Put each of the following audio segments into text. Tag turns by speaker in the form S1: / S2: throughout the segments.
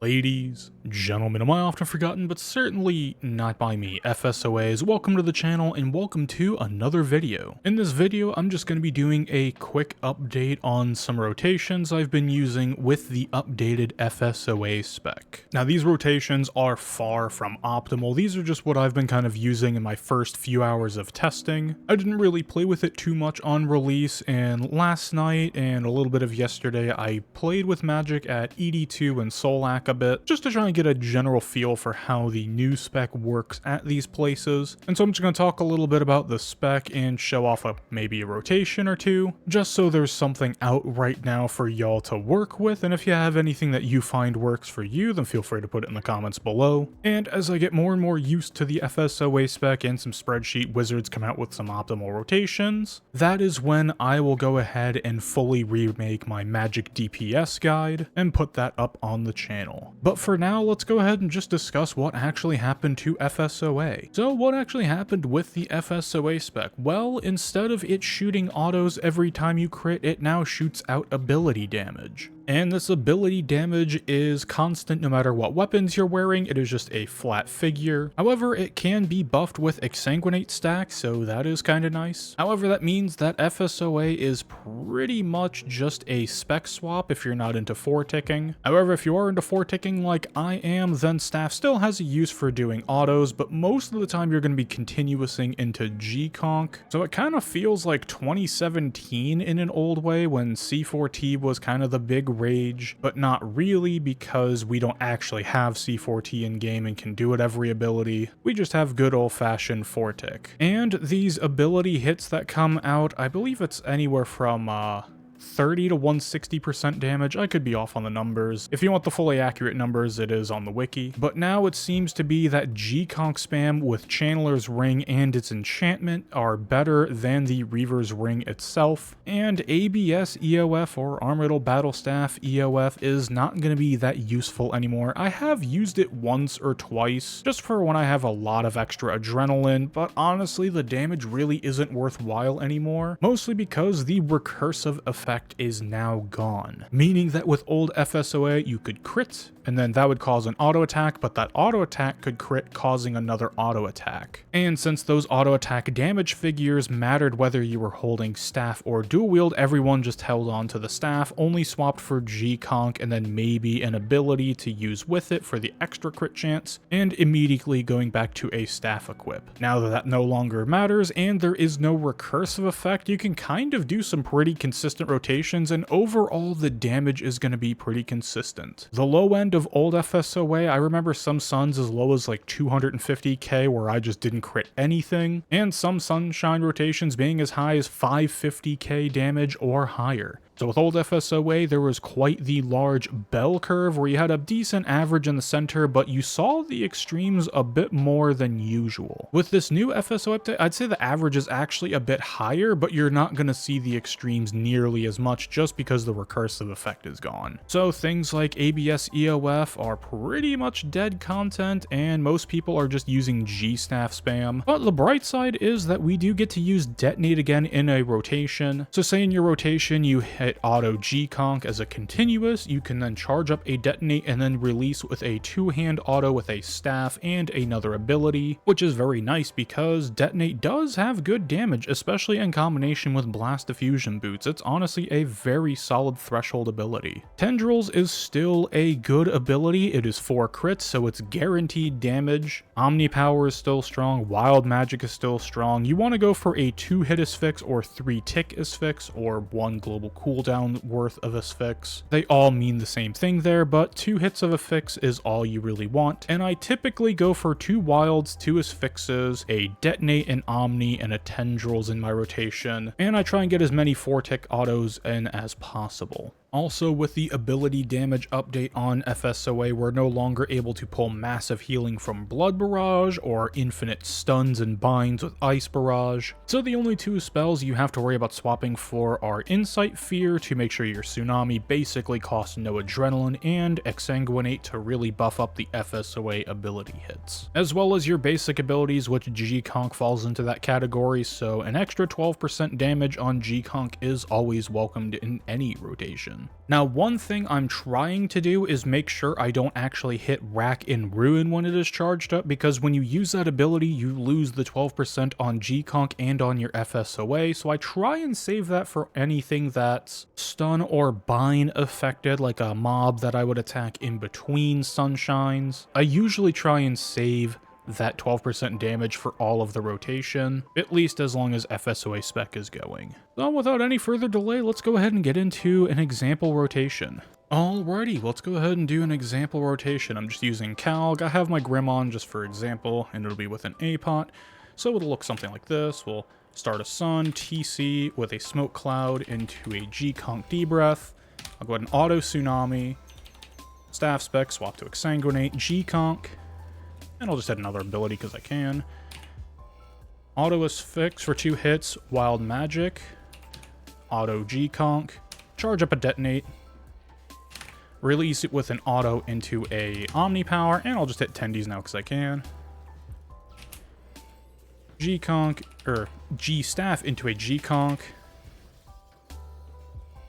S1: Ladies, gentlemen, am I often forgotten, but certainly not by me, FSOAs, welcome to the channel and welcome to another video. In this video, I'm just going to be doing a quick update on some rotations I've been using with the updated FSOA spec. Now, these rotations are far from optimal. These are just what I've been kind of using in my first few hours of testing. I didn't really play with it too much on release, and last night and a little bit of yesterday, I played with Magic at ED2 and Solak a bit, just to try and get a general feel for how the new spec works at these places. And so I'm just going to talk a little bit about the spec and show off maybe a rotation or two, just so there's something out right now for y'all to work with. And if you have anything that you find works for you, then feel free to put it in the comments below. And as I get more and more used to the FSOA spec and some spreadsheet wizards come out with some optimal rotations, that is when I will go ahead and fully remake my Magic DPS guide and put that up on the channel. But for now, let's go ahead and just discuss what actually happened to FSOA. So what actually happened with the FSOA spec? Well, instead of it shooting autos every time you crit, it now shoots out ability damage. And this ability damage is constant no matter what weapons you're wearing. It is just a flat figure. However, it can be buffed with Exsanguinate stacks, so that is kind of nice. However, that means that FSOA is pretty much just a spec swap if you're not into 4-ticking. However, if you are into 4-ticking like I am, then staff still has a use for doing autos, but most of the time you're going to be continuousing into G-Conk. So it kind of feels like 2017 in an old way when C4T was kind of the big rage, but not really, because we don't actually have C4T in game and can do it every ability. We just have good old-fashioned 4-tick. And these ability hits that come out, I believe it's anywhere from 30 to 160% damage. I could be off on the numbers. If you want the fully accurate numbers, it is on the wiki. But now it seems to be that G-Conk spam with Channeler's Ring and its enchantment are better than the Reaver's Ring itself. And ABS EOF or Armadyl Battlestaff EOF is not going to be that useful anymore. I have used it once or twice just for when I have a lot of extra adrenaline, but honestly the damage really isn't worthwhile anymore, mostly because the recursive effect is now gone, meaning that with old FSOA you could crit and then that would cause an auto attack, but that auto attack could crit, causing another auto attack. And since those auto attack damage figures mattered whether you were holding staff or dual wield, everyone just held on to the staff, only swapped for G-Conk and then maybe an ability to use with it for the extra crit chance, and immediately going back to a staff equip. Now that that no longer matters and there is no recursive effect, you can kind of do some pretty consistent rotations, and overall the damage is going to be pretty consistent. The low end of old FSOA, I remember some suns as low as like 250k where I just didn't crit anything, and some sunshine rotations being as high as 550k damage or higher. So with old FSOA, there was quite the large bell curve where you had a decent average in the center, but you saw the extremes a bit more than usual. With this new FSO update, I'd say the average is actually a bit higher, but you're not going to see the extremes nearly as much just because the recursive effect is gone. So things like ABS EOF are pretty much dead content, and most people are just using G-Staff spam. But the bright side is that we do get to use Detonate again in a rotation. So say in your rotation you hit auto G-Conk as a continuous, you can then charge up a Detonate and then release with a two-hand auto with a staff and another ability, which is very nice because Detonate does have good damage, especially in combination with Blast Diffusion boots. It's honestly a very solid threshold ability. Tendrils is still a good ability. It is 4 crits, so it's guaranteed damage. Omnipower is still strong. Wild Magic is still strong. You want to go for a 2-hit Asphyx or 3-tick Asphyx or 1 global cooldown worth of Asphyx. They all mean the same thing there, but 2 hits of Asphyx is all you really want. And I typically go for 2 wilds, 2 Asphyxes, a Detonate, an Omni, and a Tendrils in my rotation. And I try and get as many 4-tick autos in as possible. Also, with the ability damage update on FSOA, we're no longer able to pull massive healing from Blood Barrage or infinite stuns and binds with Ice Barrage. So the only 2 spells you have to worry about swapping for are Insight Fear to make sure your Tsunami basically costs no adrenaline, and Exsanguinate to really buff up the FSOA ability hits. As well as your basic abilities, which G-Conk falls into that category, so an extra 12% damage on G-Conk is always welcomed in any rotation. rotation. Now, one thing I'm trying to do is make sure I don't actually hit Rack and Ruin when it is charged up, because when you use that ability, you lose the 12% on G-Conk and on your FSOA, so I try and save that for anything that's stun or bind affected, like a mob that I would attack in between sunshines. I usually try and save that 12% damage for all of the rotation, at least as long as FSOA spec is going. So without any further delay, let's go ahead and get into an example rotation. Alrighty, let's go ahead and do an example rotation. I'm just using Calg. I have my Grim on just for example, and it'll be with an A-pot. So it'll look something like this. We'll start a Sun, TC with a Smoke Cloud into a G-Conk D-Breath. I'll go ahead and Auto Tsunami, Staff Spec, swap to Exsanguinate, G-Conk, and I'll just add another ability because I can. Auto Asphyx for 2 hits, Wild Magic, Auto G-Conk, charge up a Detonate, release it with an auto into a Omni Power, and I'll just hit Tendies now because I can. G-Conk, or G-Staff into a G-Conk,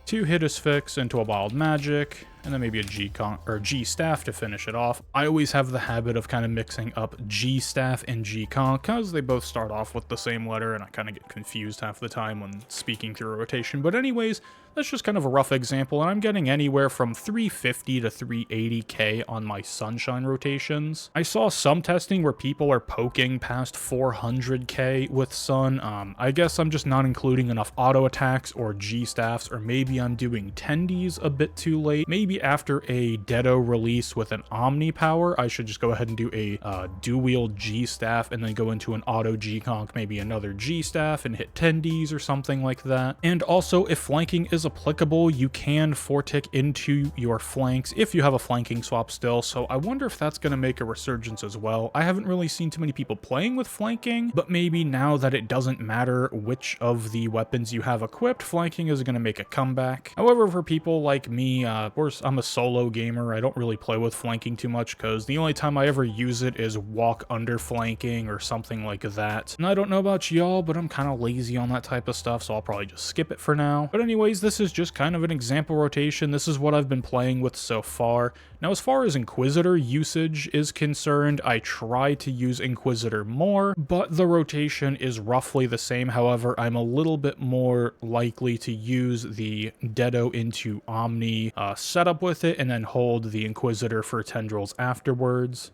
S1: 2-hit Asphyx into a Wild Magic, and then maybe a G-Conk or G-Staff to finish it off. I always have the habit of kind of mixing up G-Staff and G-Conk because they both start off with the same letter, and I kind of get confused half the time when speaking through a rotation. But anyways, that's just kind of a rough example, and I'm getting anywhere from 350 to 380k on my Sunshine rotations. I saw some testing where people are poking past 400k with Sun. I guess I'm just not including enough auto attacks or G-Staffs, or maybe I'm doing Tendies a bit too late. Maybe after a Deado release with an Omni Power, I should just go ahead and do a dual-wield G-Staff and then go into an auto G-Conk, maybe another G-Staff, and hit Tendies or something like that. And also, if flanking is applicable, you can 4-tick into your flanks if you have a flanking swap still, so I wonder if that's going to make a resurgence as well. I haven't really seen too many people playing with flanking, but maybe now that it doesn't matter which of the weapons you have equipped, flanking is going to make a comeback. However, for people like me, of course, I'm a solo gamer. I don't really play with flanking too much because the only time I ever use it is walk under flanking or something like that. And I don't know about y'all, but I'm kind of lazy on that type of stuff, so I'll probably just skip it for now. But anyways, this is just kind of an example rotation. This is what I've been playing with so far. Now, as far as Inquisitor usage is concerned, I try to use Inquisitor more, but the rotation is roughly the same. However, I'm a little bit more likely to use the Deado into Omni setup with it and then hold the Inquisitor for Tendrils afterwards.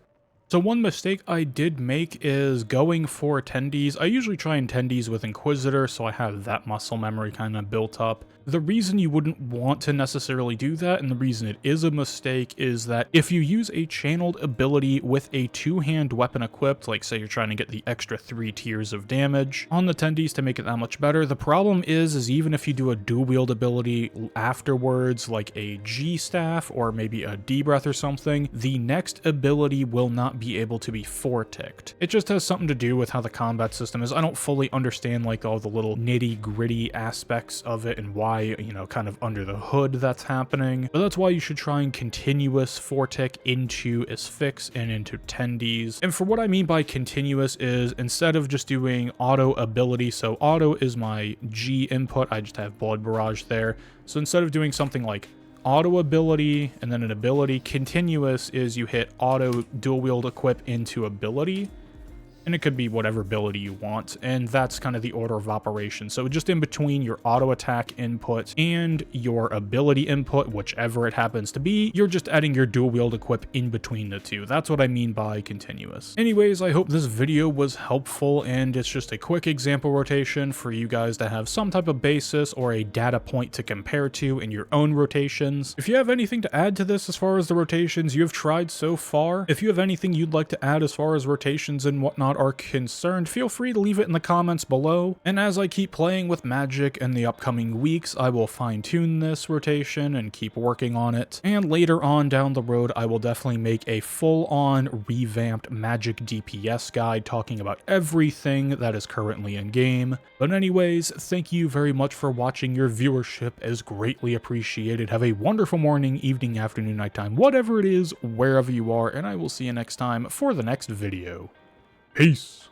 S1: So one mistake I did make is going for Tendies. I usually try and Tendies with Inquisitor, so I have that muscle memory kind of built up. The reason you wouldn't want to necessarily do that, and the reason it is a mistake, is that if you use a channeled ability with a 2-hand weapon equipped, like say you're trying to get the extra 3 tiers of damage on the Tendies to make it that much better, the problem is even if you do a dual wield ability afterwards, like a G-Staff or maybe a D-Breath or something, the next ability will not be able to be 4-ticked. It just has something to do with how the combat system is. I don't fully understand like all the little nitty-gritty aspects of it and why, you know, kind of under the hood that's happening, but that's why you should try and continuous 4-tick into Asphyx and into Tendies. And for what I mean by continuous is instead of just doing auto ability, so auto is my G input, I just have Blood Barrage there, so instead of doing something like auto ability and then an ability, continuous is you hit auto dual wield equip into ability, and it could be whatever ability you want, and that's kind of the order of operation. So just in between your auto attack input and your ability input, whichever it happens to be, you're just adding your dual wield equip in between the two. That's what I mean by continuous. Anyways, I hope this video was helpful, and it's just a quick example rotation for you guys to have some type of basis or a data point to compare to in your own rotations. If you have anything to add to this as far as the rotations you have tried so far, if you have anything you'd like to add as far as rotations and whatnot are concerned, feel free to leave it in the comments below. And as I keep playing with Magic in the upcoming weeks, I will fine-tune this rotation and keep working on it. And later on down the road, I will definitely make a full-on revamped Magic DPS guide talking about everything that is currently in game. But anyways, thank you very much for watching. Your viewership is greatly appreciated. Have a wonderful morning, evening, afternoon, nighttime, whatever it is, wherever you are, and I will see you next time for the next video. Peace.